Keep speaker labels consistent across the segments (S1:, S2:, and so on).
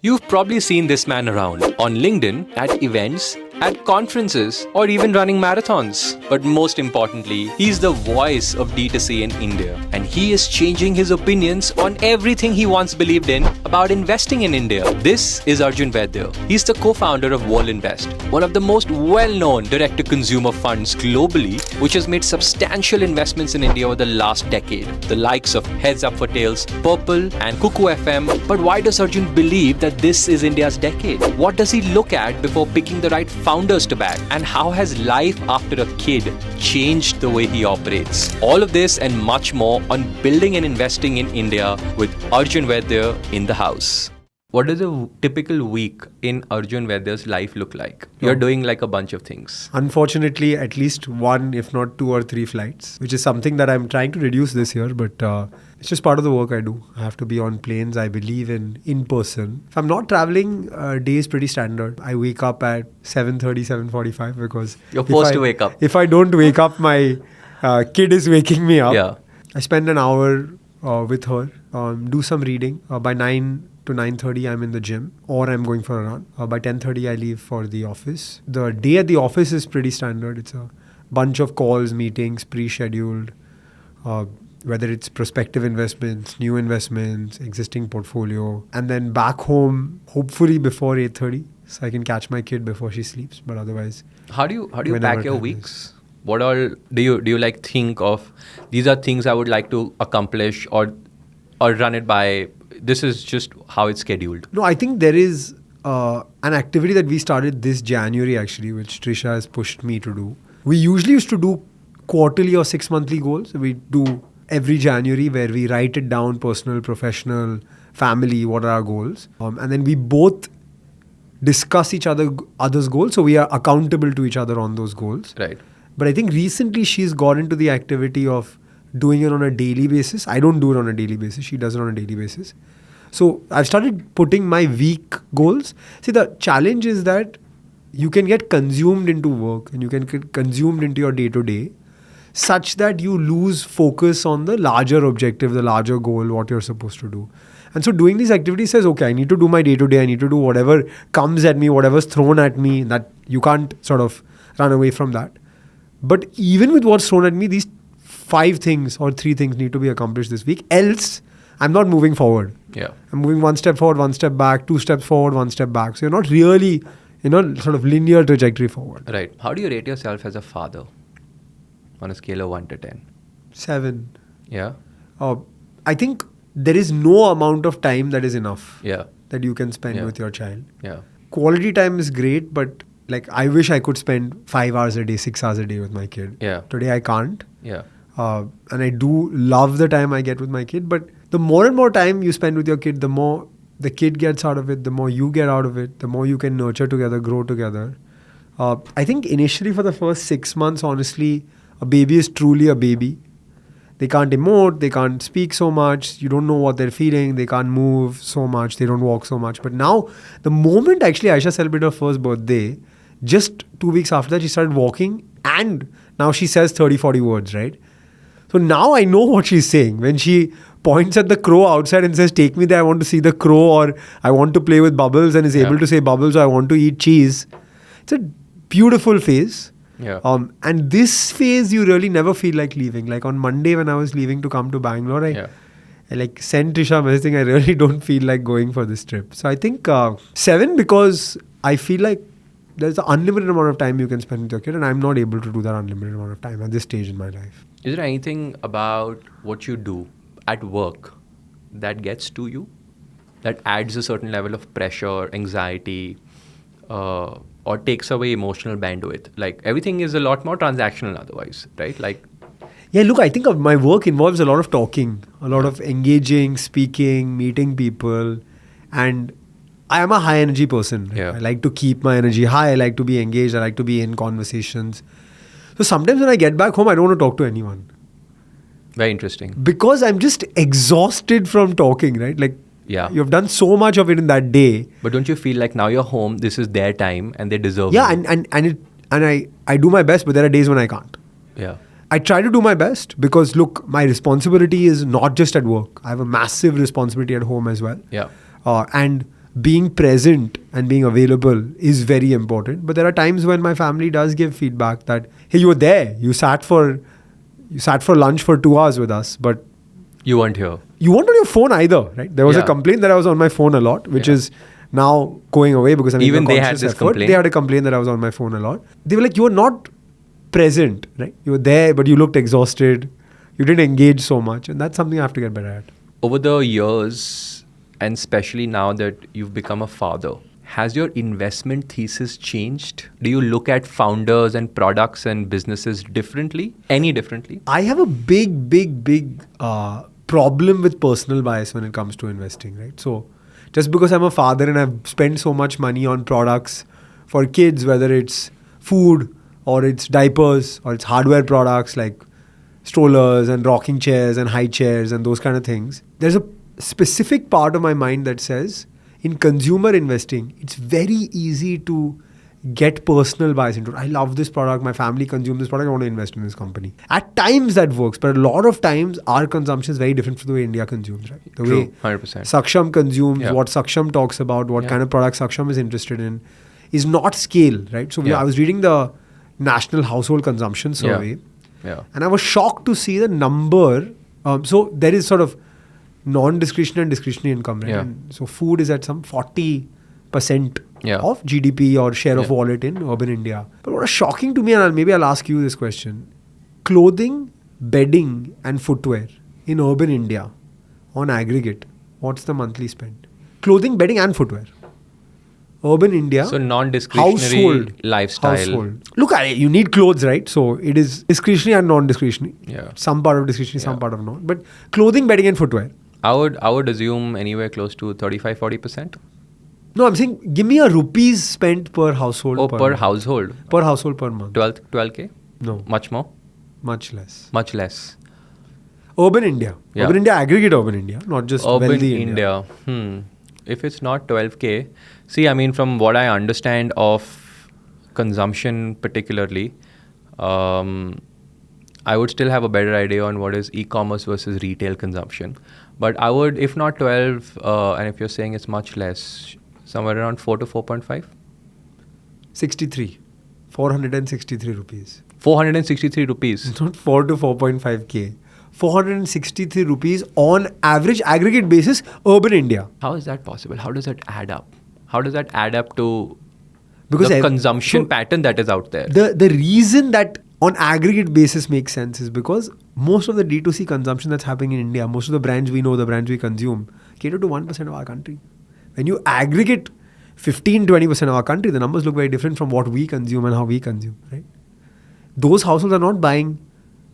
S1: You've probably seen this man around on LinkedIn, at events, at conferences, or even running marathons. But most importantly, he's the voice of D2C in India. And he is changing his opinions on everything he once believed in about investing in India. This is Arjun Vaidya. He's the co-founder of Verlinvest, one of the most well-known direct-to-consumer funds globally, which has made substantial investments in India over the last decade. The likes of Heads Up for Tails, Purple, and Cuckoo FM. But why does Arjun believe that this is India's decade? What does he look at before picking the right founders to back? And how has life after a kid changed the way he operates? All of this and much more on building and investing in India with Arjun Vaidya in the house. What does a typical week in Arjun Vaidya's life look like? You're doing like a bunch of things.
S2: Unfortunately, at least one, if not 2 or 3 flights, which is something that I'm trying to reduce this year, but it's just part of the work I do. I have to be on planes. I believe in person. If I'm not traveling, day is pretty standard. I wake up at 7:30, 7:45 because
S1: You're forced to wake up.
S2: If I don't wake up, my kid is waking me up.
S1: Yeah.
S2: I spend an hour with her, do some reading. By 9 to 9:30, I'm in the gym or I'm going for a run. By 10:30, I leave for the office. The day at the office is pretty standard. It's a bunch of calls, meetings, pre-scheduled, whether it's prospective investments, new investments, existing portfolio. And then back home, hopefully before 8:30, so I can catch my kid before she sleeps. But otherwise,
S1: How do you pack your weeks? What all do you like think of? These are things I would like to accomplish or run it by. This is just how it's scheduled.
S2: No, I think there is an activity that we started this January actually, which Trisha has pushed me to do. We usually used to do quarterly or 6-monthly goals. We do every January where we write it down, personal, professional, family, what are our goals. And then we both discuss other's goals. So we are accountable to each other on those goals.
S1: Right.
S2: But I think recently she's got into the activity of doing it on a daily basis. I don't do it on a daily basis. She does it on a daily basis. So I've started putting my week goals. See, the challenge is that you can get consumed into work and you can get consumed into your day-to-day such that you lose focus on the larger objective, the larger goal, what you're supposed to do. And so doing these activities says, okay, I need to do my day-to-day. I need to do whatever comes at me, whatever's thrown at me, that you can't sort of run away from that. But even with what's thrown at me, these 5 things or 3 things need to be accomplished this week. Else, I'm not moving forward.
S1: Yeah.
S2: I'm moving 1 step forward, 1 step back, 2 steps forward, 1 step back. So you're not really, sort of linear trajectory forward.
S1: Right. How do you rate yourself as a father on a scale of 1 to 10?
S2: 7.
S1: Yeah.
S2: I think there is no amount of time that is enough.
S1: Yeah.
S2: That you can spend
S1: Yeah.
S2: with your child.
S1: Yeah.
S2: Quality time is great, but like I wish I could spend 5 hours a day, 6 hours a day with my kid.
S1: Yeah.
S2: Today I can't.
S1: Yeah.
S2: And I do love the time I get with my kid, but the more and more time you spend with your kid, the more the kid gets out of it, the more you get out of it, the more you can nurture together, grow together. I think initially for the first 6 months, honestly, a baby is truly a baby. They can't emote, they can't speak so much, you don't know what they're feeling, they can't move so much, they don't walk so much. But now, the moment actually Aisha celebrated her first birthday, just 2 weeks after that, she started walking and now she says 30, 40 words, right? So now I know what she's saying. When she points at the crow outside and says, take me there, I want to see the crow, or I want to play with bubbles, and is able to say bubbles, or I want to eat cheese. It's a beautiful phase.
S1: Yeah.
S2: And this phase you really never feel like leaving. Like on Monday when I was leaving to come to Bangalore, I like sent Trisha a message saying I really don't feel like going for this trip. So I think 7 because I feel like there's an unlimited amount of time you can spend with your kid and I'm not able to do that unlimited amount of time at this stage in my life.
S1: Is there anything about what you do at work that gets to you? That adds a certain level of pressure, anxiety, or takes away emotional bandwidth? Like everything is a lot more transactional otherwise, right? Like,
S2: yeah, look, I think my work involves a lot of talking, a lot of engaging, speaking, meeting people, and I am a high energy person. Right?
S1: Yeah.
S2: I like to keep my energy high. I like to be engaged. I like to be in conversations. So sometimes when I get back home, I don't want to talk to anyone.
S1: very interesting.
S2: Because I'm just exhausted from talking, right? Like, you've done so much of it in that day.
S1: But don't you feel like now you're home, this is their time and they deserve it?
S2: Yeah, and I do my best, but there are days when I can't.
S1: Yeah.
S2: I try to do my best because look, my responsibility is not just at work. I have a massive responsibility at home as well.
S1: Yeah.
S2: And being present and being available is very important. But there are times when my family does give feedback that, hey, you were there. You sat for lunch for 2 hours with us, but
S1: You weren't here.
S2: you weren't on your phone either, right? There was a complaint that I was on my phone a lot, which is now going away because
S1: Even they had this complaint.
S2: They had a complaint that I was on my phone a lot. They were like, you were not present, right? You were there, but you looked exhausted. You didn't engage so much. And that's something I have to get better at.
S1: Over the years, and especially now that you've become a father, has your investment thesis changed? Do you look at founders and products and businesses differently? Any differently?
S2: I have a big problem with personal bias when it comes to investing, right? So just because I'm a father and I've spent so much money on products for kids, whether it's food or it's diapers or it's hardware products like strollers and rocking chairs and high chairs and those kind of things, there's a specific part of my mind that says in consumer investing, it's very easy to get personal bias into it. I love this product. My family consumes this product. I want to invest in this company. At times that works, but a lot of times our consumption is very different from the way India consumes, right? The
S1: True,
S2: way
S1: 100%.
S2: Saksham consumes, what Saksham talks about, what kind of products Saksham is interested in is not scale, right? So I was reading the National Household Consumption Survey and I was shocked to see the number. So there is sort of non-discretionary and discretionary income, right? And so food is at some 40% of GDP or share of wallet in urban India. But what is shocking to me, and maybe I'll ask you this question, clothing, bedding and footwear in urban India on aggregate, what's the monthly spend? Clothing, bedding and footwear. Urban India.
S1: So non-discretionary lifestyle.
S2: Household. Look, you need clothes, right? So it is discretionary and non-discretionary. Some part of discretionary, some part of non. But clothing, bedding and footwear.
S1: I would assume anywhere close to 35-40%.
S2: No, I'm saying give me a rupees spent per household.
S1: Per
S2: month.
S1: household.
S2: Per household per month.
S1: 12K?
S2: No.
S1: Much more?
S2: Much less.
S1: Much less.
S2: Urban India. Urban India, aggregate urban India, not just
S1: urban
S2: wealthy
S1: India. If it's not 12K, see, I mean, from what I understand of consumption particularly, I would still have a better idea on what is e-commerce versus retail consumption. But I would, if not 12, and if you're saying it's much less, somewhere around 4 to 4.5?
S2: 63. 463 rupees.
S1: 463 rupees.
S2: It's not 4 to 4.5K. 463 rupees on average aggregate basis, urban India.
S1: How is that possible? How does that add up? How does that add up to
S2: because
S1: the consumption pattern that is out there?
S2: The reason that on aggregate basis makes sense is because most of the D2C consumption that's happening in India, most of the brands we know, the brands we consume, cater to 1% of our country. When you aggregate 15-20% of our country, the numbers look very different from what we consume and how we consume, right? Those households are not buying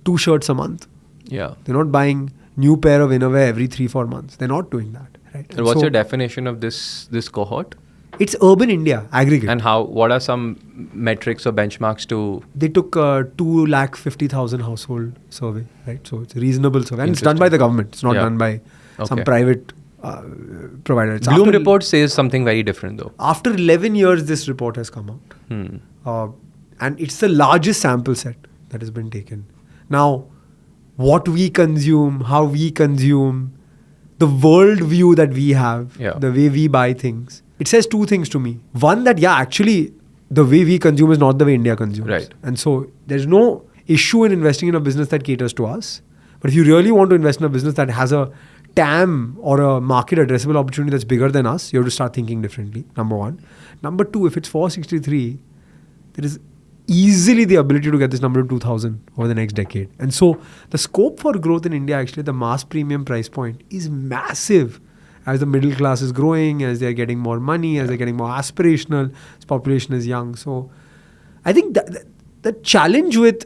S2: 2 shirts a month.
S1: Yeah.
S2: They're not buying new pair of innerwear every 3-4 months. They're not doing that, right?
S1: And what's your definition of this cohort?
S2: It's urban India, aggregate.
S1: And what are some metrics or benchmarks to?
S2: They took a 250,000 household survey, right? So it's a reasonable survey. And it's done by the government. It's not done by some private provider.
S1: Bloom report says something very different though.
S2: After 11 years, this report has come out. And it's the largest sample set that has been taken. Now, what we consume, how we consume, the world view that we have, the way we buy things. It says 2 things to me. One, that actually the way we consume is not the way India consumes.
S1: Right.
S2: And so there's no issue in investing in a business that caters to us. But if you really want to invest in a business that has a TAM or a market addressable opportunity that's bigger than us, you have to start thinking differently, number one. Number two, if it's 463, there is easily the ability to get this number to 2,000 over the next decade. And so the scope for growth in India, actually, the mass premium price point is massive. As the middle class is growing, as they're getting more money, as they're getting more aspirational, as population is young. So I think the challenge with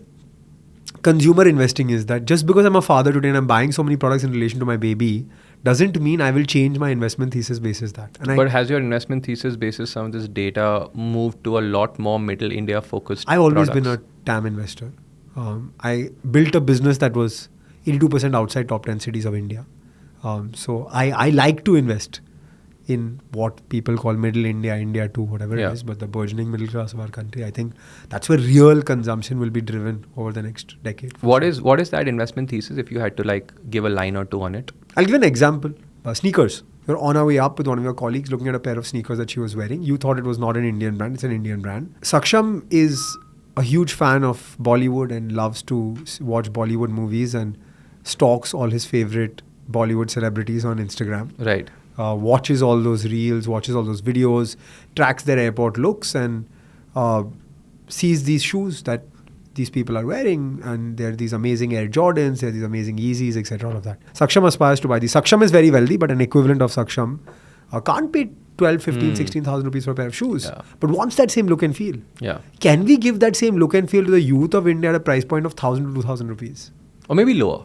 S2: consumer investing is that just because I'm a father today and I'm buying so many products in relation to my baby, doesn't mean I will change my investment thesis basis that.
S1: But has your investment thesis basis some of this data moved to a lot more middle India focused
S2: I've always been a TAM investor. I built a business that was 82% outside top 10 cities of India. So I like to invest in what people call middle India, India 2, whatever it is, but the burgeoning middle class of our country. I think that's where real consumption will be driven over the next decade.
S1: What is that investment thesis if you had to give a line or two on it?
S2: I'll give an example. Sneakers. You're on our way up with one of your colleagues looking at a pair of sneakers that she was wearing. You thought it was not an Indian brand. It's an Indian brand. Saksham is a huge fan of Bollywood and loves to watch Bollywood movies and stalks all his favorite Bollywood celebrities on Instagram.
S1: Right.
S2: Watches all those reels, watches all those videos, tracks their airport looks, and sees these shoes that these people are wearing, and there are these amazing Air Jordans, there are these amazing Yeezys, etc. All of that. Saksham aspires to buy these. Saksham is very wealthy, but an equivalent of Saksham can't pay 12, 15, 16,000 rupees for a pair of shoes, but wants that same look and feel.
S1: Yeah.
S2: Can we give that same look and feel to the youth of India at a price point of 1,000 to 2,000 rupees?
S1: Or maybe lower.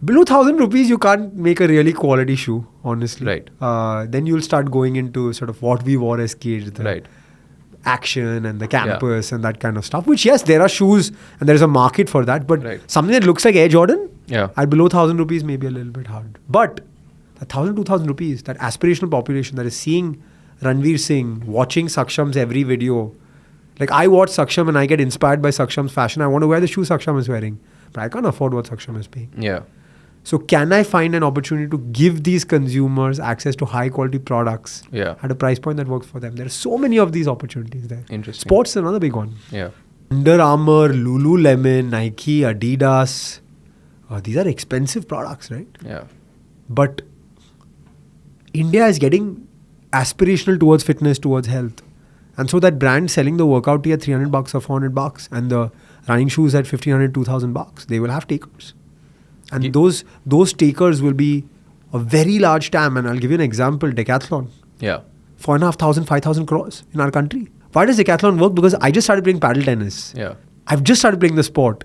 S2: Below 1,000 rupees, you can't make a really quality shoe, honestly.
S1: Right.
S2: Then you'll start going into sort of what we wore as kids.
S1: Right.
S2: Action and the campus and that kind of stuff, which yes, there are shoes and there is a market for that, but something that looks like Air Jordan at below 1,000 rupees may be a little bit hard. But 1,000, 2,000 rupees, that aspirational population that is seeing Ranveer Singh, watching Saksham's every video. Like I watch Saksham and I get inspired by Saksham's fashion. I want to wear the shoe Saksham is wearing, but I can't afford what Saksham is paying.
S1: Yeah.
S2: So can I find an opportunity to give these consumers access to high quality products at a price point that works for them? There are so many of these opportunities there.
S1: Interesting.
S2: Sports is another big one.
S1: Yeah.
S2: Under Armour, Lululemon, Nike, Adidas. These are expensive products, right?
S1: Yeah.
S2: But India is getting aspirational towards fitness, towards health. And so that brand selling the workout tee at $300 or $400 and the running shoes at $1,500, $2,000, they will have takers. And those takers will be a very large TAM. And I'll give you an example, Decathlon.
S1: Yeah.
S2: 4,500, 5,000 crores in our country. Why does Decathlon work? Because I just started playing paddle tennis.
S1: Yeah.
S2: I've just started playing the sport.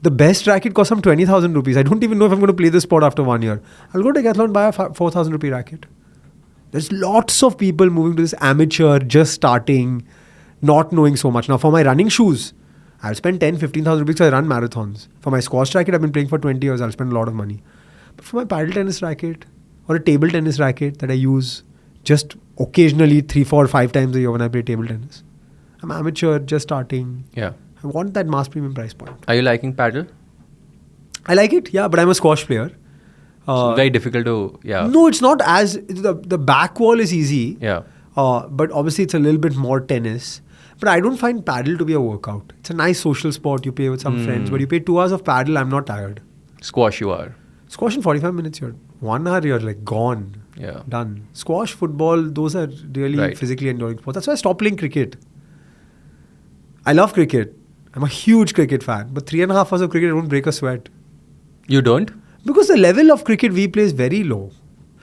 S2: The best racket costs some 20,000 rupees. I don't even know if I'm going to play the sport after 1 year. I'll go to Decathlon and buy a 4,000 rupee racket. There's lots of people moving to this amateur, just starting, not knowing so much. Now for my running shoes, I'll spend 10, 15,000 rupees because I run marathons. For my squash racket, I've been playing for 20 years. I'll spend a lot of money. But for my paddle tennis racket or a table tennis racket that I use just occasionally 3, 4, 5 times a year when I play table tennis. I'm amateur, just starting.
S1: Yeah.
S2: I want that mass premium price point.
S1: Are you liking paddle?
S2: I like it, yeah, but I'm a squash player.
S1: It's very difficult to,
S2: No, it's not as, the back wall is easy.
S1: Yeah.
S2: But obviously it's a little bit more tennis. But I don't find paddle to be a workout. It's a nice social sport. You play with some friends. But you play 2 hours of paddle, I'm not tired.
S1: Squash you are.
S2: Squash in 45 minutes, you're 1 hour, you're like gone.
S1: Yeah.
S2: Done. Squash, football, those are really physically enduring sports. That's why I stopped playing cricket. I love cricket. I'm a huge cricket fan. But 3.5 hours of cricket, I don't break a sweat.
S1: You don't?
S2: Because the level of cricket we play is very low.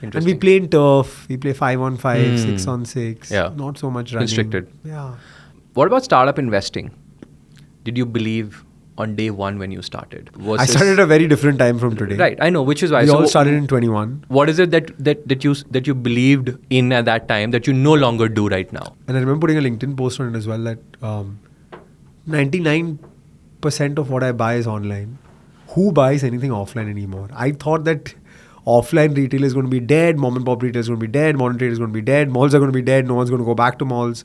S2: And we play in turf. We play 5-on-5, 6-on-6.
S1: Yeah.
S2: Not so much running.
S1: Restricted.
S2: Yeah.
S1: What about startup investing? Did you believe on day one when you started?
S2: I started at a very different time from today.
S1: Right, I know, which is why.
S2: We all started in 21.
S1: What is it that you believed in at that time that you no longer do right now?
S2: And I remember putting a LinkedIn post on it as well that 99% of what I buy is online. Who buys anything offline anymore? I thought that offline retail is going to be dead, mom and pop retail is going to be dead, modern trade is going to be dead, malls are going to be dead, no one's going to go back to malls.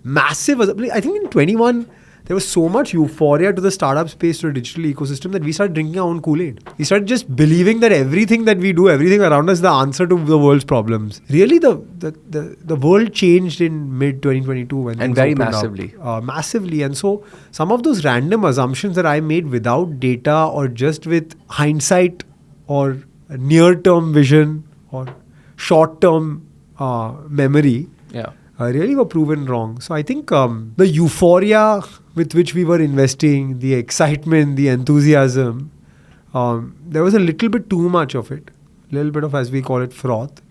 S2: Massive. I think in 21, there was so much euphoria to the startup space, to the digital ecosystem, that we started drinking our own Kool-Aid. We started just believing that everything that we do, everything around us is the answer to the world's problems. Really, the world changed in mid-2022 when
S1: and very massively.
S2: Massively. And so some of those random assumptions that I made without data or just with hindsight or near-term vision or short-term memory, really were proven wrong. So I think the euphoria with which we were investing, the excitement, the enthusiasm, there was a little bit too much of it. A little bit of, as we call it, froth.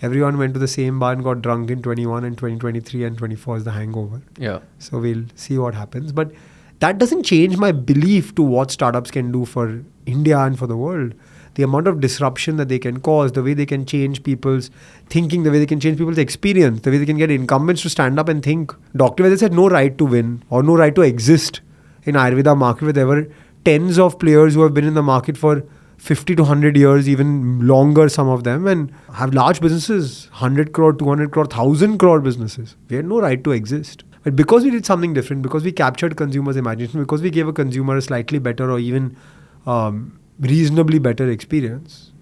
S2: Everyone went to the same bar and got drunk in 21, and 2023 and 24 is the hangover.
S1: Yeah.
S2: So we'll see what happens. But that doesn't change my belief to what startups can do for India and for the world. The amount of disruption that they can cause, the way they can change people's thinking, the way they can change people's experience, the way they can get incumbents to stand up and think. Dr. Vaidya said no right to win or no right to exist in Ayurveda market, where there were tens of players who have been in the market for 50 to 100 years, even longer, some of them, and have large businesses, 100 crore, 200 crore, 1,000 crore businesses. We had no right to exist. But because we did something different, because we captured consumers' imagination, because we gave a consumer a slightly better or even reasonably better experience,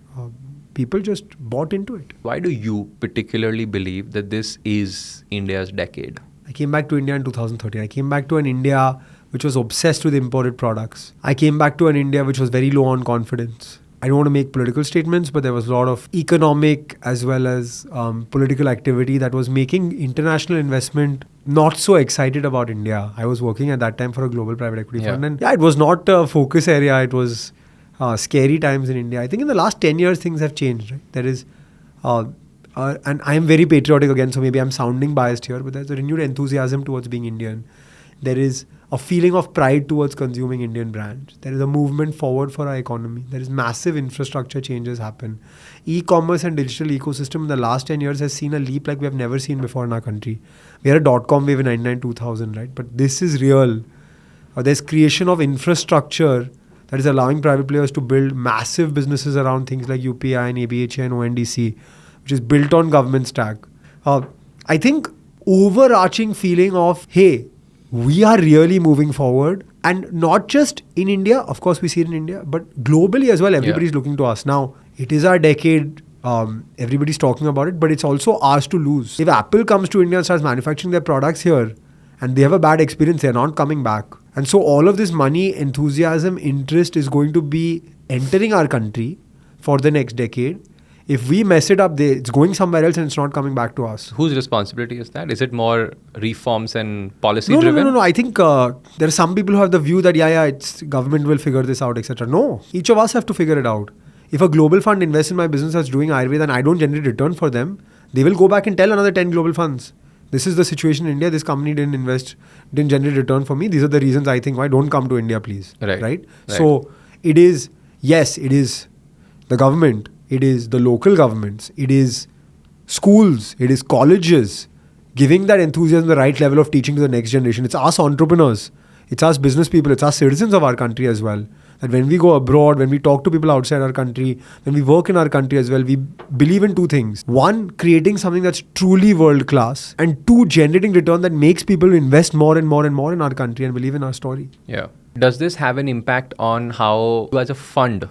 S2: people just bought into it.
S1: Why do you particularly believe that this is India's decade?
S2: I came back to India in 2013. I came back to an India which was obsessed with imported products. I came back to an India which was very low on confidence. I don't want to make political statements, but there was a lot of economic as well as political activity that was making international investment not so excited about India. I was working at that time for a global private equity fund, and it was not a focus area. It was scary times in India. I think in the last 10 years, things have changed. Right? There is, and I am very patriotic again, so maybe I'm sounding biased here, but there's a renewed enthusiasm towards being Indian. There is a feeling of pride towards consuming Indian brands. There is a movement forward for our economy. There is massive infrastructure changes happen. E-commerce and digital ecosystem in the last 10 years has seen a leap like we have never seen before in our country. We had a .com wave in 99-2000, right? But this is real. There's creation of infrastructure that is allowing private players to build massive businesses around things like UPI and ABHA and ONDC, which is built on government stack. I think overarching feeling of, hey, we are really moving forward, and not just in India, of course we see it in India, but globally as well, everybody's looking to us. Now, it is our decade, everybody's talking about it, but it's also ours to lose. If Apple comes to India and starts manufacturing their products here, and they have a bad experience, they're not coming back. And so all of this money, enthusiasm, interest is going to be entering our country for the next decade. If we mess it up, it's going somewhere else and it's not coming back to us.
S1: Whose responsibility is that? Is it more reforms and policy driven?
S2: No. I think there are some people who have the view that, it's government will figure this out, etc. No, each of us have to figure it out. If a global fund invests in my business that's doing Ayurveda and I don't generate return for them, they will go back and tell another 10 global funds, this is the situation in India, this company didn't generate return for me. These are the reasons I think why don't come to India, please. Right? So it is the government. It is the local governments, it is schools, it is colleges, giving that enthusiasm the right level of teaching to the next generation. It's us entrepreneurs, it's us business people, it's us citizens of our country as well. That when we go abroad, when we talk to people outside our country, when we work in our country as well, we believe in two things. One, creating something that's truly world class, and two, generating return that makes people invest more and more and more in our country and believe in our story.
S1: Yeah. Does this have an impact on how you as a fund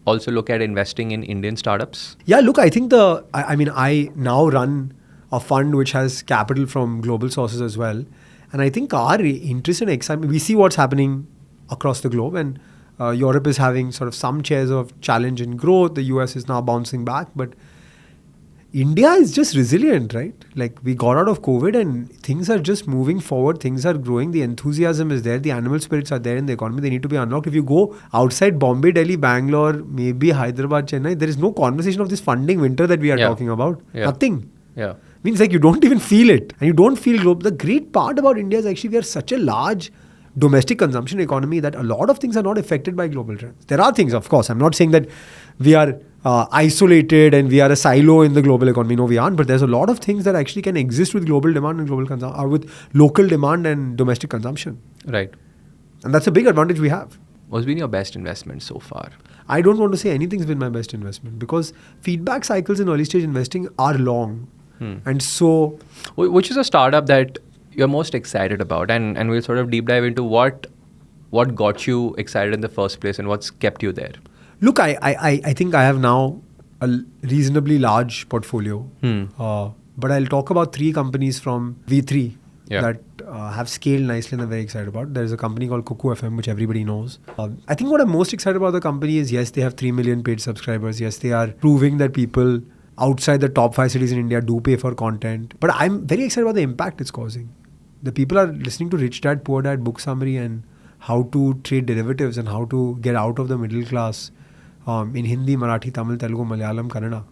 S1: also look at investing in Indian startups?
S2: Yeah, look, I think I now run a fund which has capital from global sources as well. And I think our interest and excitement, we see what's happening across the globe, and Europe is having sort of some shares of challenge in growth. The US is now bouncing back, but India is just resilient, right? Like, we got out of COVID and things are just moving forward. Things are growing. The enthusiasm is there. The animal spirits are there in the economy. They need to be unlocked. If you go outside Bombay, Delhi, Bangalore, maybe Hyderabad, Chennai, there is no conversation of this funding winter that we are talking about. Nothing. Means like you don't even feel it. And you don't feel global. The great part about India is actually we are such a large domestic consumption economy that a lot of things are not affected by global trends. There are things, of course. I'm not saying that we are isolated and we are a silo in the global economy. No, we aren't. But there's a lot of things that actually can exist with global demand and global consumption, or with local demand and domestic consumption.
S1: Right.
S2: And that's a big advantage we have.
S1: What's been your best investment so far?
S2: I don't want to say anything's been my best investment, because feedback cycles in early stage investing are long. And so,
S1: which is a startup that you're most excited about? And we'll sort of deep dive into what got you excited in the first place and what's kept you there.
S2: Look, I think I have now a reasonably large portfolio. But I'll talk about 3 companies from V3 that have scaled nicely and I'm very excited about. There's a company called Cuckoo FM, which everybody knows. I think what I'm most excited about the company is, yes, they have 3 million paid subscribers. Yes, they are proving that people outside the top 5 cities in India do pay for content. But I'm very excited about the impact it's causing. The people are listening to Rich Dad, Poor Dad book summary and how to trade derivatives and how to get out of the middle class in Hindi, Marathi, Tamil, Telugu, Malayalam, Kannada.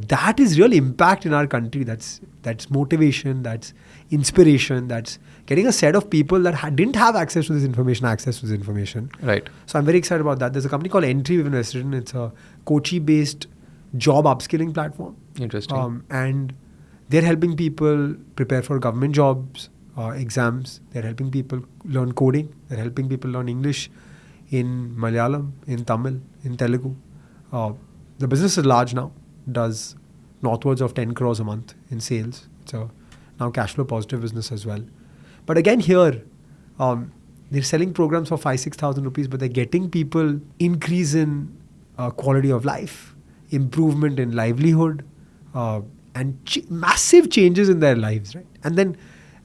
S2: That is real impact in our country. That's motivation, that's inspiration, that's getting a set of people that didn't have access to this information,
S1: Right.
S2: So I'm very excited about that. There's a company called Entry we've invested in. It's a Kochi-based job upskilling platform.
S1: Interesting.
S2: And they're helping people prepare for government jobs, exams. They're helping people learn coding. They're helping people learn English in Malayalam, in Tamil, in Telugu. The business is large now. Does northwards of 10 crores a month in sales. It's a now cash flow positive business as well. But again here, they're selling programs for 5,000-6,000 rupees, but they're getting people increase in quality of life, improvement in livelihood, and massive changes in their lives, right? And then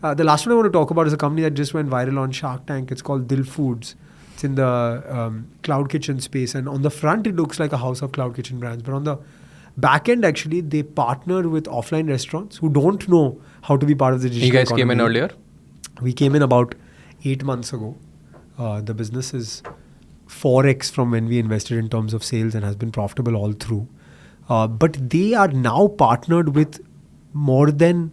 S2: the last one I want to talk about is a company that just went viral on Shark Tank. It's called Dil Foods. It's in the cloud kitchen space, and on the front it looks like a house of cloud kitchen brands, but on the back end actually they partner with offline restaurants who don't know how to be part of the digital
S1: You guys
S2: economy.
S1: came in earlier?
S2: We came in about 8 months ago. The business is 4x from when we invested in terms of sales and has been profitable all through. But they are now partnered with more than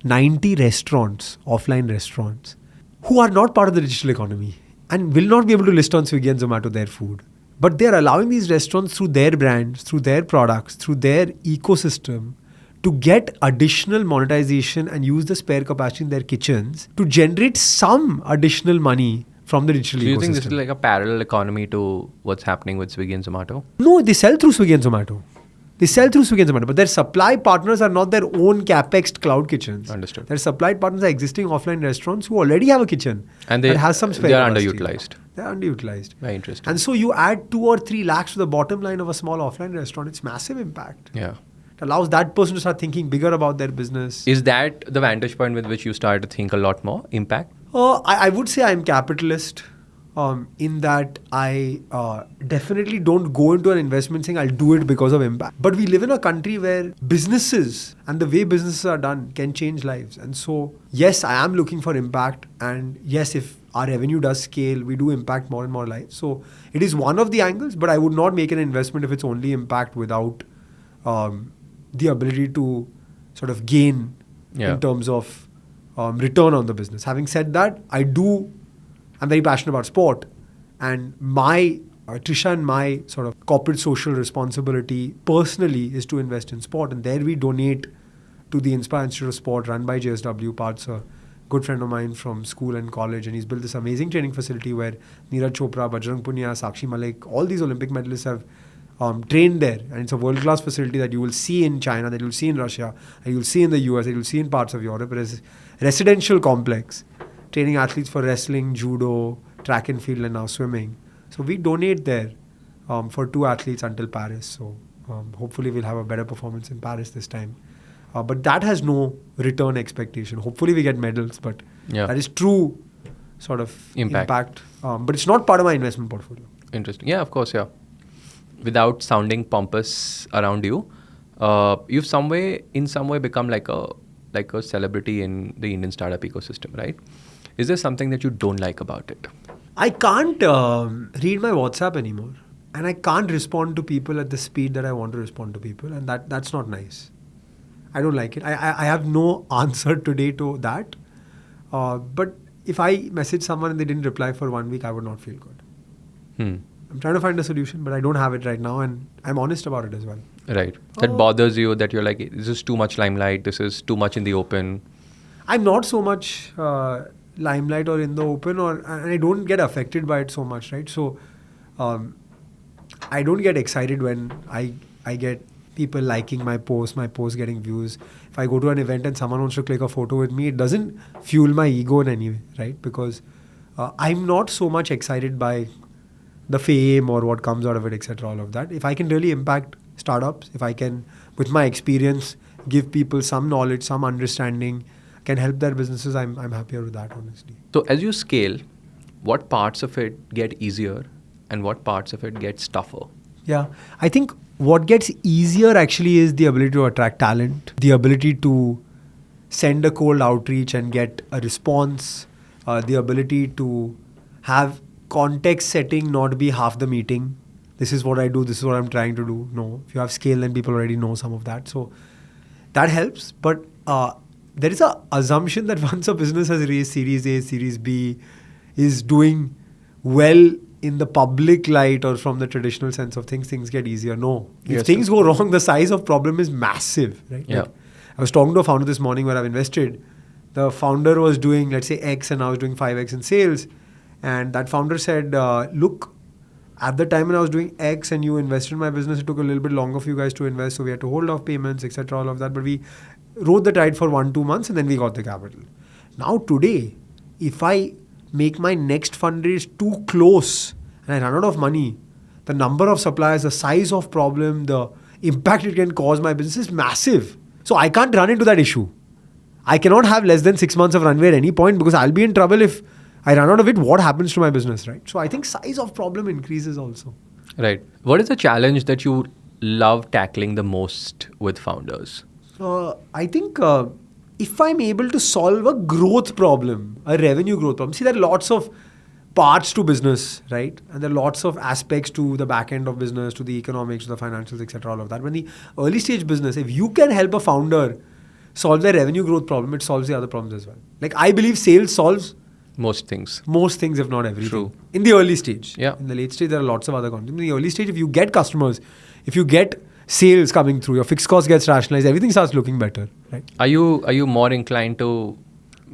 S2: 90 restaurants, offline restaurants, who are not part of the digital economy and will not be able to list on Swiggy and Zomato their food. But they are allowing these restaurants through their brands, through their products, through their ecosystem to get additional monetization and use the spare capacity in their kitchens to generate some additional money from the digital ecosystem.
S1: Do you think this is like a parallel economy to what's happening with Swiggy and Zomato?
S2: No, they sell through Swiggy and Zomato. They sell through Swiggy and Zomato, but their supply partners are not their own capex cloud kitchens.
S1: Understood.
S2: Their supply partners are existing offline restaurants who already have a kitchen
S1: And
S2: that has some spare
S1: they are
S2: capacity.
S1: underutilized.
S2: They're underutilized.
S1: Very interesting.
S2: And so you add 2 or 3 lakhs to the bottom line of a small offline restaurant, it's massive impact.
S1: Yeah.
S2: It allows that person to start thinking bigger about their business.
S1: Is that the vantage point with which you start to think a lot more? Impact?
S2: I would say I'm capitalist in that I definitely don't go into an investment saying I'll do it because of impact. But we live in a country where businesses and the way businesses are done can change lives. And so, yes, I am looking for impact. And yes, if our revenue does scale, we do impact more and more lives. So it is one of the angles, but I would not make an investment if it's only impact without the ability to sort of gain in terms of return on the business. Having said that, I'm very passionate about sport, and Trisha and my sort of corporate social responsibility personally is to invest in sport, and there we donate to the Inspire Institute of Sport run by JSW. Parth's a good friend of mine from school and college, and he's built this amazing training facility where Neeraj Chopra, Bajrang Punia, Sakshi Malik, all these Olympic medalists have trained there, and it's a world-class facility that you will see in China, that you'll see in Russia, that you'll see in the US, that you'll see in parts of Europe. It is a residential complex training athletes for wrestling, judo, track and field, and now swimming. So we donate there for 2 athletes until Paris. So hopefully we'll have a better performance in Paris this time. But that has no return expectation. Hopefully we get medals, but that is true sort of impact. But it's not part of my investment portfolio.
S1: Interesting. Yeah, of course, yeah. Without sounding pompous around you, you've in some way become like a celebrity in the Indian startup ecosystem, right? Is there something that you don't like about it?
S2: I can't read my WhatsApp anymore, and I can't respond to people at the speed that I want to respond to people, and that's not nice. I don't like it. I have no answer today to that. But if I message someone and they didn't reply for 1 week, I would not feel good. I'm trying to find a solution, but I don't have it right now, and I'm honest about it as well.
S1: Right. That bothers you, that you're like, this is too much limelight, this is too much in the open.
S2: I'm not so much limelight or in the open, and I don't get affected by it so much, right? So I don't get excited when I get people liking my post getting views. If I go to an event and someone wants to click a photo with me, it doesn't fuel my ego in any way, right? Because I'm not so much excited by the fame or what comes out of it, etc. All of that. If I can really impact startups, if I can, with my experience, give people some knowledge, some understanding, can help their businesses, I'm happier with that, honestly.
S1: So as you scale, what parts of it get easier and what parts of it gets tougher?
S2: Yeah, I think what gets easier actually is the ability to attract talent, the ability to send a cold outreach and get a response, the ability to have context setting not be half the meeting. This is what I do, this is what I'm trying to do. No, if you have scale, then people already know some of that. So that helps. But there is an assumption that once a business has raised Series A, Series B, is doing well in the public light or from the traditional sense of things get easier. No. If things go wrong, the size of problem is massive. Right?
S1: Yeah.
S2: Like, I was talking to a founder this morning where I've invested. The founder was doing, let's say, X, and now is doing 5X in sales. And that founder said, look, at the time when I was doing X and you invested in my business, it took a little bit longer for you guys to invest. So we had to hold off payments, etc., all of that. But we rode the tide for 1-2 months and then we got the capital. Now today, if I make my next fundraise too close and I run out of money, the number of suppliers, the size of problem, the impact it can cause my business is massive. So I can't run into that issue. I cannot have less than 6 months of runway at any point because I'll be in trouble if I run out of it. What happens to my business, right? So I think size of problem increases also.
S1: Right. What is the challenge that you love tackling the most with founders?
S2: I think if I'm able to solve a growth problem, a revenue growth problem. See, there are lots of parts to business, right? And there are lots of aspects to the back end of business, to the economics, to the financials, etc. All of that. When the early stage business, if you can help a founder solve their revenue growth problem, it solves the other problems as well. Like I believe sales solves
S1: Most things.
S2: most things, if not everything.
S1: True.
S2: In the early stage.
S1: Yeah.
S2: In the late stage, there are lots of other content. In the early stage, if you get customers, if you get sales coming through, your fixed cost gets rationalized, everything starts looking better, right?
S1: Are you more inclined to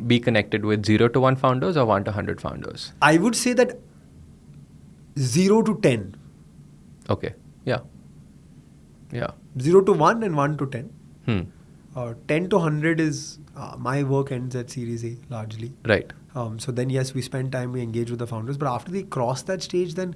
S1: be connected with 0 to 1 founders or 1 to 100 founders?
S2: I would say that 0 to 10.
S1: Okay. Yeah. Yeah.
S2: 0 to 1 and 1 to 10. 10 to 100 is my work ends at Series A largely.
S1: Right.
S2: So then yes, we spend time, we engage with the founders. But after they cross that stage, then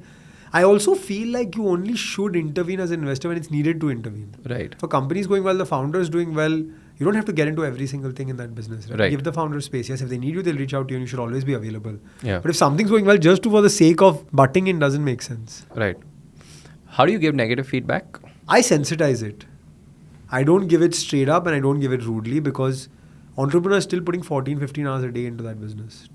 S2: I also feel like you only should intervene as an investor when it's needed to intervene.
S1: Right.
S2: For companies going well, the founders doing well, you don't have to get into every single thing in that business. Right?
S1: Right.
S2: Give the founders space. Yes, if they need you, they'll reach out to you and you should always be available.
S1: Yeah.
S2: But if something's going well just for the sake of butting in doesn't make sense.
S1: Right. How do you give negative feedback?
S2: I sensitize it. I don't give it straight up and I don't give it rudely because entrepreneurs are still putting 14, 15 hours a day into that business.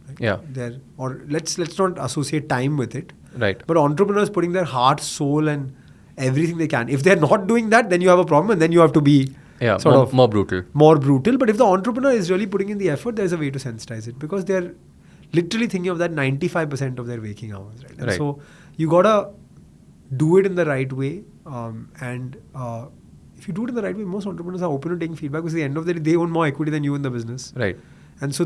S2: Right?
S1: Yeah.
S2: Or let's not associate time with it.
S1: Right.
S2: But entrepreneurs putting their heart, soul and everything they can. If they're not doing that, then you have a problem and then you have to be
S1: more brutal.
S2: More brutal. But if the entrepreneur is really putting in the effort, there's a way to sensitize it because they're literally thinking of that 95% of their waking hours. Right? And so you got to do it in the right way. If you do it in the right way, most entrepreneurs are open to taking feedback because at the end of the day, they own more equity than you in the business.
S1: Right.
S2: And so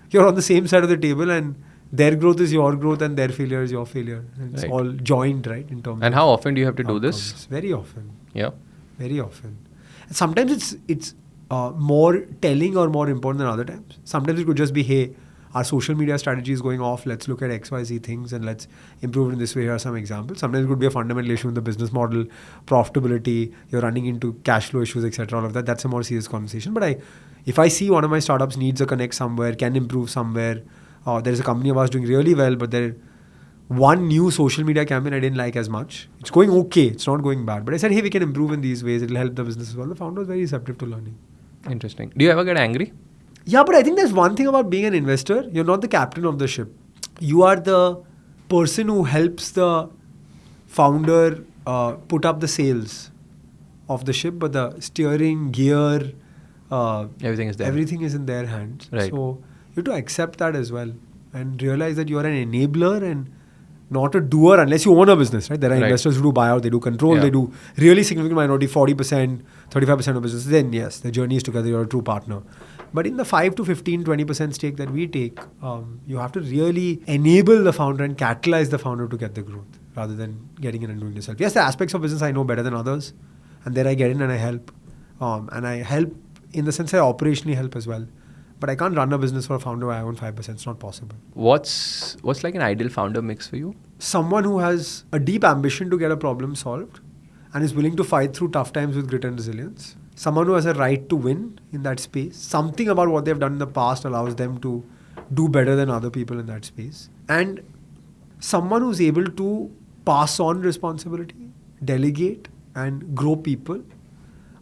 S2: you're on the same side of the table and their growth is your growth and their failure is your failure. And it's all joined, right? In terms
S1: and
S2: of
S1: how often do you have to
S2: outcomes.
S1: do this?
S2: Very often.
S1: Yeah.
S2: Very often. And sometimes it's more telling or more important than other times. Sometimes it could just be, hey, our social media strategy is going off. Let's look at XYZ things and let's improve it in this way. Here are some examples. Sometimes it could be a fundamental issue in the business model, profitability, you're running into cash flow issues, etc. All of that. That's a more serious conversation. But if I see one of my startups needs a connect somewhere, can improve somewhere, there's a company of ours doing really well, but one new social media campaign I didn't like as much. It's going okay. It's not going bad. But I said, hey, we can improve in these ways. It'll help the business as well. The founder was very receptive to learning.
S1: Interesting. Do you ever get angry?
S2: Yeah, but I think there's one thing about being an investor. You're not the captain of the ship. You are the person who helps the founder put up the sails of the ship, but the steering, gear,
S1: everything is there.
S2: Everything is in their hands.
S1: Right.
S2: So you have to accept that as well and realize that you are an enabler and not a doer unless you own a business, right? There are investors who do buyout, they do control, they do really significant minority, 40%, 35% of business. Then yes, the journey is together, you're a true partner. But in the 5 to 15, 20% stake that we take, you have to really enable the founder and catalyze the founder to get the growth rather than getting in and doing it yourself. Yes, the aspects of business I know better than others. And there I get in and I help. And I help in the sense I operationally help as well. But I can't run a business for a founder where I own 5%. It's not possible.
S1: What's like an ideal founder mix for you?
S2: Someone who has a deep ambition to get a problem solved and is willing to fight through tough times with grit and resilience. Someone who has a right to win in that space. Something about what they've done in the past allows them to do better than other people in that space. And someone who's able to pass on responsibility, delegate and grow people.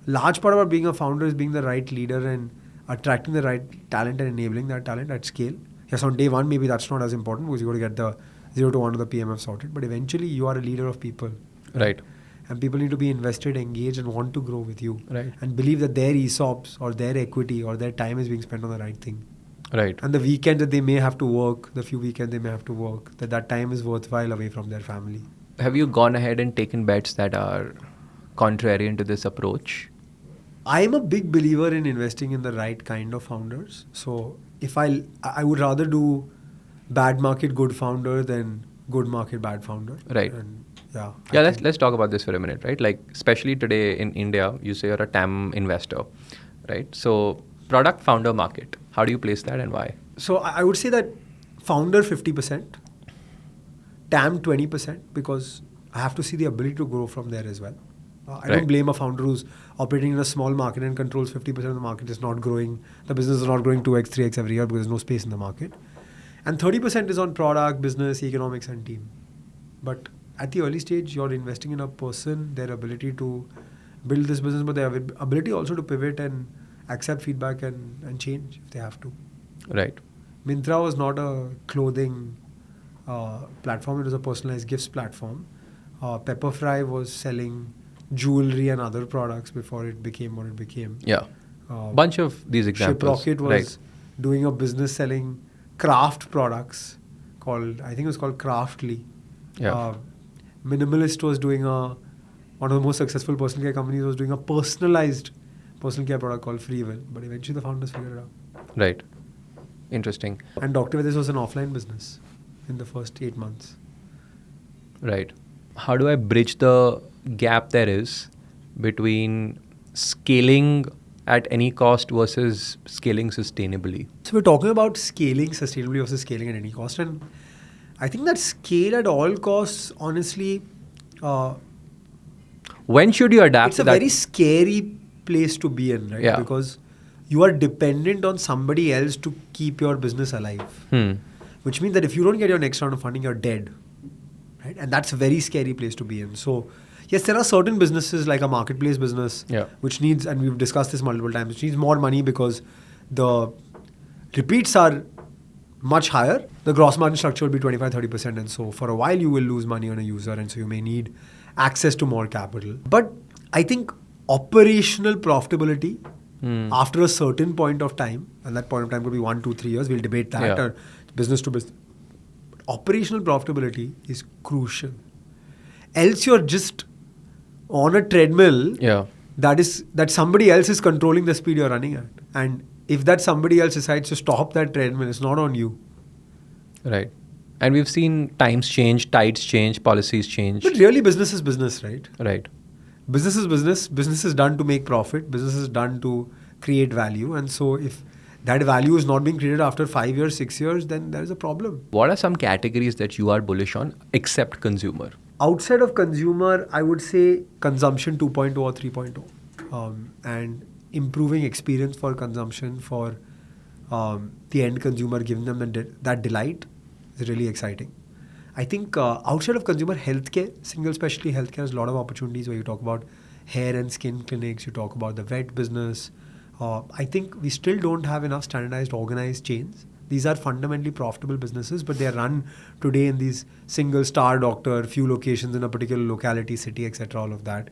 S2: Large part about being a founder is being the right leader and attracting the right talent and enabling that talent at scale. Yes, on day one, maybe that's not as important because you got to get the 0 to 1 of the PMF sorted. But eventually, you are a leader of people.
S1: Right.
S2: And people need to be invested, engaged and want to grow with you.
S1: Right.
S2: And believe that their ESOPs or their equity or their time is being spent on the right thing.
S1: Right.
S2: And the weekends that they may have to work, the few weekends they may have to work, that time is worthwhile away from their family.
S1: Have you gone ahead and taken bets that are contrarian to this approach?
S2: I'm a big believer in investing in the right kind of founders. So if I would rather do bad market, good founder than good market, bad founder.
S1: Right.
S2: And
S1: let's talk about this for a minute, right? Like, especially today in India, you say you're a TAM investor, right? So product founder market, how do you place that and why?
S2: So I would say that founder 50%, TAM 20% because I have to see the ability to grow from there as well. I don't blame a founder who's operating in a small market and controls 50% of the market, is not growing. The business is not growing 2x, 3x every year because there's no space in the market. And 30% is on product, business, economics and team. But at the early stage, you're investing in a person, their ability to build this business, but their ability also to pivot and accept feedback and change if they have to.
S1: Right.
S2: Myntra was not a clothing platform, it was a personalized gifts platform. Pepperfry was selling jewelry and other products before it became what it became.
S1: Yeah. Bunch of these examples.
S2: Shiprocket was doing a business selling craft products called, I think it was called Craftly.
S1: Yeah.
S2: Minimalist was doing one of the most successful personal care companies was doing a personalized personal care product called Freewill. But eventually the founders figured it out.
S1: Right. Interesting.
S2: And Dr. Vaidya's was an offline business in the first 8 months.
S1: Right. How do I bridge the gap there is between scaling at any cost versus scaling sustainably?
S2: So we're talking about scaling sustainably versus scaling at any cost. And I think that scale at all costs, honestly,
S1: when should you adapt
S2: it's
S1: to
S2: a
S1: that?
S2: very scary place to be in, right?
S1: Yeah.
S2: Because you are dependent on somebody else to keep your business alive. Which means that if you don't get your next round of funding, you're dead. Right? And that's a very scary place to be in. So, yes, there are certain businesses like a marketplace business, which needs, and we've discussed this multiple times, which needs more money because the repeats are much higher. The gross margin structure will be 25-30%. And so for a while, you will lose money on a user. And so you may need access to more capital. But I think operational profitability after a certain point of time, and that point of time could be 1, 2, 3 years, we'll debate that, or business to business. Operational profitability is crucial. Else you're just on a treadmill that somebody else is controlling the speed you're running at. And if that somebody else decides to stop that treadmill, it's not on you.
S1: Right. And we've seen times change, tides change, policies change.
S2: But really business is business, right?
S1: Right.
S2: Business is business. Business is done to make profit. Business is done to create value. And so if that value is not being created after 5 years, 6 years, then there is a problem.
S1: What are some categories that you are bullish on except consumer?
S2: Outside of consumer, I would say consumption 2.0 or 3.0 and improving experience for consumption for the end consumer, giving them that delight is really exciting. I think outside of consumer healthcare, single specialty healthcare has a lot of opportunities where you talk about hair and skin clinics, you talk about the vet business. I think we still don't have enough standardized, organized chains. These are fundamentally profitable businesses, but they are run today in these single star doctor, few locations in a particular locality, city, etc. All of that.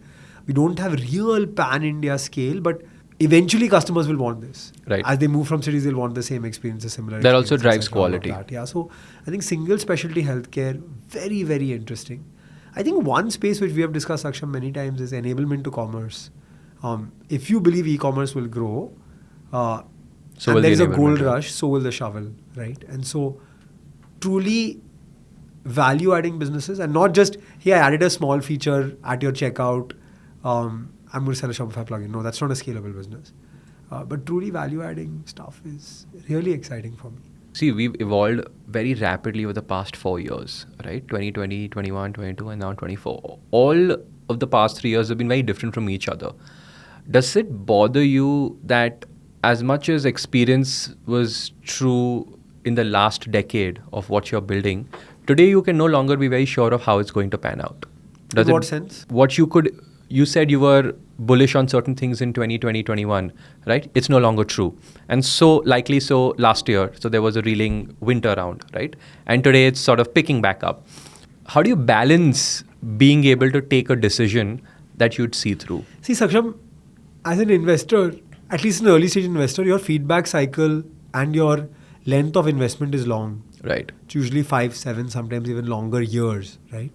S2: We don't have real pan-India scale, but eventually customers will want this.
S1: Right.
S2: As they move from cities, they'll want the same experience, a similar
S1: that
S2: experience.
S1: Also drives
S2: etc., all of
S1: quality.
S2: that. Yeah. So I think single specialty healthcare, very, very interesting. I think one space which we have discussed, Saksham, many times is enablement to commerce. If you believe e-commerce will grow,
S1: so
S2: and there is a gold rush, so will the shovel, right? And so truly value-adding businesses, and not just, hey, I added a small feature at your checkout, I'm going to sell a Shopify plugin. No, that's not a scalable business. But truly value-adding stuff is really exciting for me.
S1: See, we've evolved very rapidly over the past 4 years, right? 2020, 21, 22, and now 24. All of the past 3 years have been very different from each other. Does it bother you that as much as experience was true in the last decade of what you're building, today you can no longer be very sure of how it's going to pan out?
S2: In what sense?
S1: You said you were bullish on certain things in 2020, 21, right? It's no longer true. And so likely so last year, so there was a reeling winter round, right? And today it's sort of picking back up. How do you balance being able to take a decision that you'd see through?
S2: See, Saksham, as an investor, at least an early stage investor, your feedback cycle and your length of investment is long.
S1: Right.
S2: It's usually 5, 7, sometimes even longer years, right?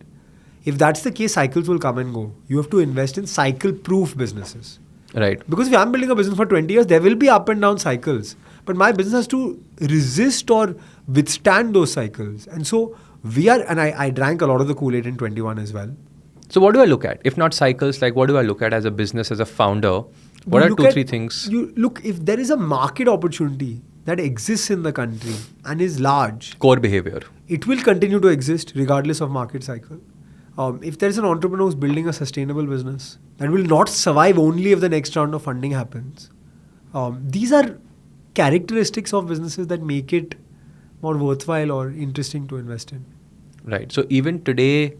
S2: If that's the case, cycles will come and go. You have to invest in cycle-proof businesses.
S1: Right.
S2: Because if I'm building a business for 20 years, there will be up and down cycles. But my business has to resist or withstand those cycles. And so I drank a lot of the Kool-Aid in 21 as well.
S1: So what do I look at? If not cycles, like what do I look at as a business, as a founder? What are 2-3 things?
S2: You look, if there is a market opportunity that exists in the country and is large.
S1: Core behavior.
S2: It will continue to exist regardless of market cycle. If there's an entrepreneur who's building a sustainable business that will not survive only if the next round of funding happens, these are characteristics of businesses that make it more worthwhile or interesting to invest in.
S1: Right. So even today,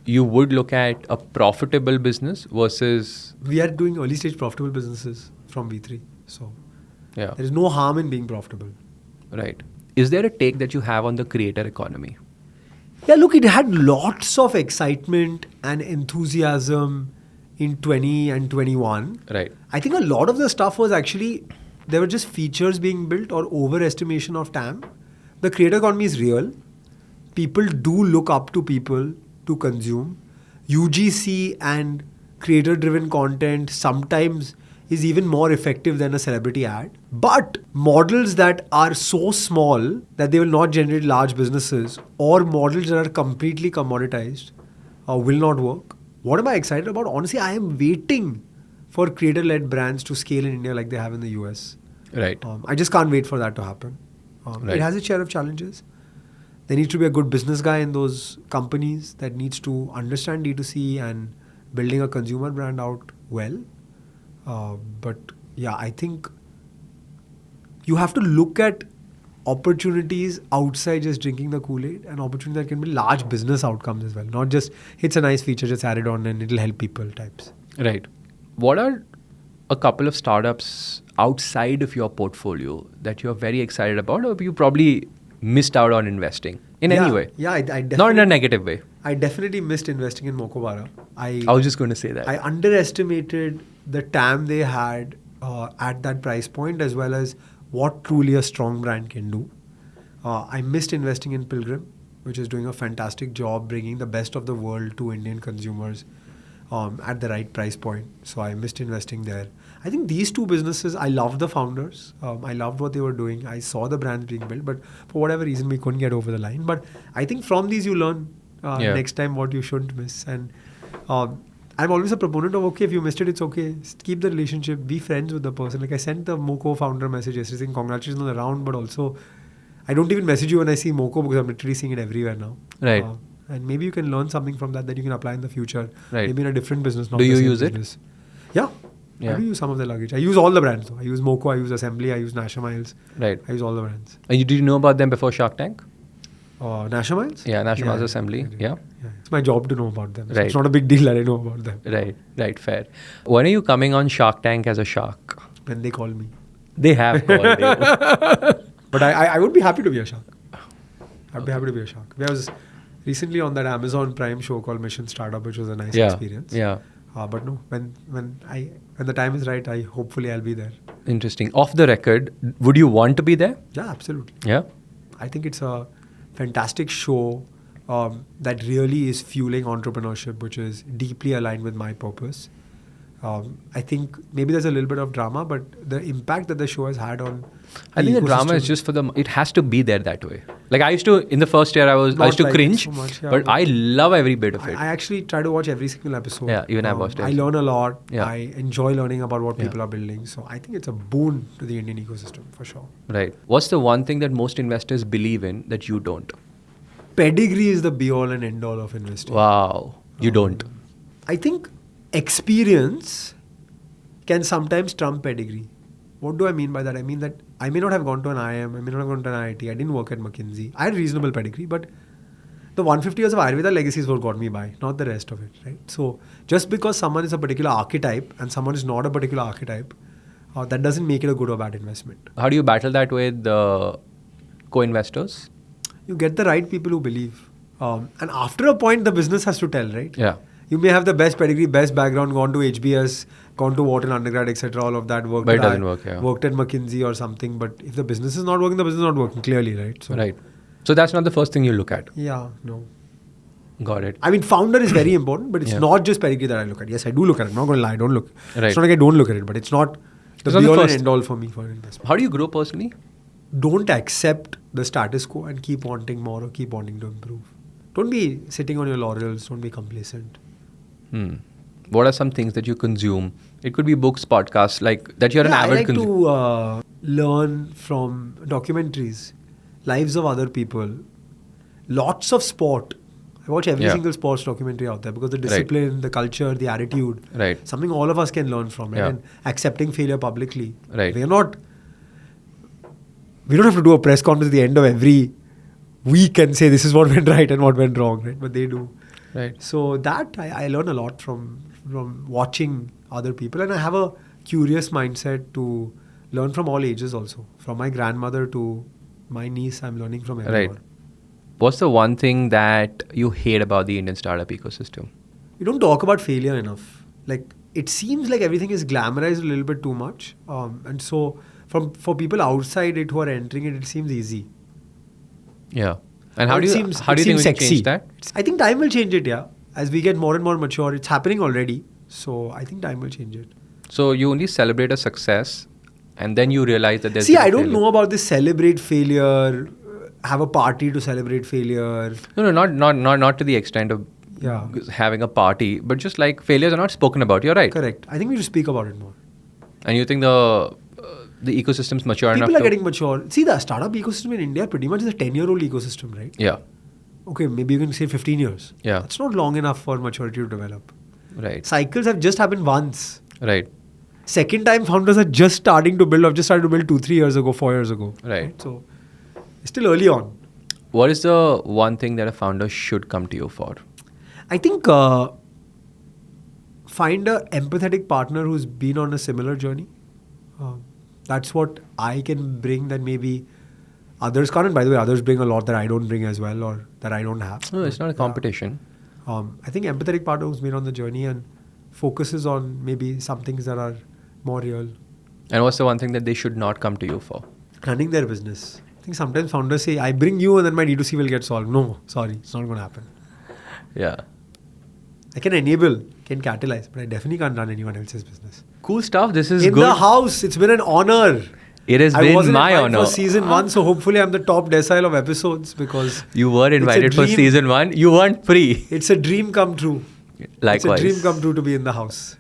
S1: you would look at a profitable business versus...
S2: We are doing early stage profitable businesses from V3. So
S1: Yeah.
S2: there is no harm in being profitable.
S1: Right. Is there a take that you have on the creator economy?
S2: Yeah, look, it had lots of excitement and enthusiasm in 20 and 21.
S1: Right.
S2: I think a lot of the stuff was actually, there were just features being built or overestimation of TAM. The creator economy is real. People do look up to people to consume. UGC and creator-driven content sometimes is even more effective than a celebrity ad. But models that are so small that they will not generate large businesses, or models that are completely commoditized, will not work. What am I excited about? Honestly, I am waiting for creator-led brands to scale in India like they have in the US.
S1: Right.
S2: I just can't wait for that to happen.
S1: Right.
S2: It has its share of challenges. There needs to be a good business guy in those companies that needs to understand D2C and building a consumer brand out well. But yeah, I think you have to look at opportunities outside just drinking the Kool-Aid, and opportunities that can be large business outcomes as well. Not just, it's a nice feature, just add it on and it'll help people types.
S1: Right. What are a couple of startups outside of your portfolio that you're very excited about, or you probably missed out on investing in any way?
S2: Yeah, I definitely...
S1: Not in a negative way.
S2: I definitely missed investing in Mokobara.
S1: I was just going to say that.
S2: I underestimated the TAM they had at that price point, as well as what truly a strong brand can do. I missed investing in Pilgrim, which is doing a fantastic job bringing the best of the world to Indian consumers at the right price point. So I missed investing there. I think these two businesses, I loved the founders. I loved what they were doing. I saw the brands being built, but for whatever reason, we couldn't get over the line. But I think from these, you learn next time what you shouldn't miss. And I'm always a proponent of, okay, if you missed it, it's okay. Keep the relationship, be friends with the person. Like I sent the Moko founder message yesterday saying congratulations on the round, but also I don't even message you when I see Moko because I'm literally seeing it everywhere now.
S1: Right.
S2: And maybe you can learn something from that you can apply in the future.
S1: Right.
S2: Maybe in a different business. Not
S1: Do
S2: the
S1: you
S2: same
S1: use
S2: business.
S1: it?
S2: Yeah. I do use some of the luggage. I use all the brands though. I use Moko, I use Assembly, I use Nasha Miles.
S1: Right.
S2: I use all the brands.
S1: And did you know about them before Shark Tank?
S2: Nasha Miles?
S1: Yeah, Nasha Miles Assembly. Yeah.
S2: It's my job to know about them. So
S1: Right.
S2: It's not a big deal that I know about them.
S1: Right, fair. When are you coming on Shark Tank as a shark?
S2: When they call me.
S1: They have called you.
S2: But I would be happy to be a shark. I'd be happy to be a shark. I was recently on that Amazon Prime show called Mission Startup, which was a nice experience.
S1: Yeah.
S2: But no, when the time is right, hopefully I'll be there.
S1: Interesting. Off the record, would you want to be there?
S2: Yeah, absolutely.
S1: Yeah.
S2: I think it's a fantastic show that really is fueling entrepreneurship, which is deeply aligned with my purpose. I think maybe there's a little bit of drama, but the impact that the show has had on
S1: I think the drama is just it has to be there that way. Like I used to, in the first year, I used to cringe,
S2: so much,
S1: but I love every bit of it.
S2: I actually try to watch every single episode.
S1: Yeah, even I watched it.
S2: I learn a lot.
S1: Yeah.
S2: I enjoy learning about what people are building. So I think it's a boon to the Indian ecosystem for sure.
S1: Right. What's the one thing that most investors believe in that you don't?
S2: Pedigree is the be all and end all of investing.
S1: Wow. You don't.
S2: I think experience can sometimes trump pedigree. What do I mean by that? I mean that I may not have gone to an IIM, I may not have gone to an IIT, I didn't work at McKinsey. I had reasonable pedigree, but the 150 years of Ayurveda legacy is what got me by, not the rest of it, right? So just because someone is a particular archetype and someone is not a particular archetype, that doesn't make it a good or bad investment.
S1: How do you battle that with co-investors?
S2: You get the right people who believe. And after a point, the business has to tell, right?
S1: Yeah.
S2: You may have the best pedigree, best background, gone to HBS, gone to Wharton undergrad, etc. All of that worked.
S1: But it doesn't work, yeah.
S2: Worked at McKinsey or something. But if the business is not working, the business is not working clearly, right? So,
S1: right. So that's not the first thing you look at.
S2: Yeah, no.
S1: Got it.
S2: I mean, founder is very important, but it's not just pedigree that I look at. Yes, I do look at it. I'm not going to lie, I don't look.
S1: Right.
S2: It's not like I don't look at it, but it's not the be all and end all for me for investment.
S1: How do you grow personally?
S2: Don't accept the status quo and keep wanting more or keep wanting to improve. Don't be sitting on your laurels. Don't be complacent.
S1: What are some things that you consume? It could be books, podcasts, like that you're an avid consumer.
S2: I like to learn from documentaries, lives of other people, lots of sport. I watch every
S1: Yeah.
S2: single sports documentary out there because the discipline, the culture, the attitude,
S1: Right.
S2: something all of us can learn from, right?
S1: Yeah.
S2: And accepting failure publicly.
S1: Right.
S2: We don't have to do a press conference at the end of every week and say this is what went right and what went wrong, right? But they do.
S1: Right.
S2: So that I learn a lot from watching other people, and I have a curious mindset to learn from all ages also. From my grandmother to my niece, I'm learning from everyone.
S1: Right. What's the one thing that you hate about the Indian startup ecosystem?
S2: We don't talk about failure enough. Like, it seems like everything is glamorized a little bit too much, and so for people outside it who are entering it, it seems easy.
S1: Yeah. And how
S2: Or
S1: do
S2: it
S1: you
S2: seems-
S1: how do
S2: it
S1: you think
S2: seems
S1: we can change that?
S2: I think time will change it. Yeah, as we get more and more mature, it's happening already. So I think time will change it.
S1: So you only celebrate a success, and then you realize that there's.
S2: See,
S1: been a
S2: I don't
S1: failure.
S2: know about this celebrate failure, have a party to celebrate failure.
S1: No, not to the extent of
S2: Yeah.
S1: having a party, but just like failures are not spoken about. You're right.
S2: Correct. I think we should speak about it more.
S1: And you think the ecosystem's mature enough?
S2: People are
S1: to,
S2: getting mature. See, the startup ecosystem in India pretty much is a 10-year-old ecosystem, right?
S1: Yeah.
S2: Okay, maybe you can say 15 years.
S1: Yeah.
S2: That's not long enough for maturity to develop.
S1: Right.
S2: Cycles have just happened once.
S1: Right.
S2: Second time founders are just starting to build, or just started to build 2-3 years ago, 4 years ago.
S1: Right.
S2: So, it's still early on.
S1: What is the one thing that a founder should come to you for?
S2: I think find a empathetic partner who's been on a similar journey. That's what I can bring that maybe others can't. And by the way, others bring a lot that I don't bring as well, or that I don't have.
S1: No, it's not a competition.
S2: I think empathetic partner who's been on the journey and focuses on maybe some things that are more real.
S1: And what's the one thing that they should not come to you for?
S2: Running their business. I think sometimes founders say, I bring you and then my D2C will get solved. No, sorry, it's not going to happen.
S1: Yeah.
S2: I can enable, can catalyze, but I definitely can't run anyone else's business.
S1: Cool stuff. This is
S2: In
S1: good.
S2: the house, it's been an honor.
S1: It has
S2: I
S1: been
S2: wasn't
S1: my
S2: invited
S1: honor.
S2: for season 1, so hopefully I'm the top decile of episodes because
S1: You were invited for
S2: dream.
S1: season 1. You weren't free.
S2: it's a dream come true.
S1: Likewise.
S2: It's a dream come true to be in the house.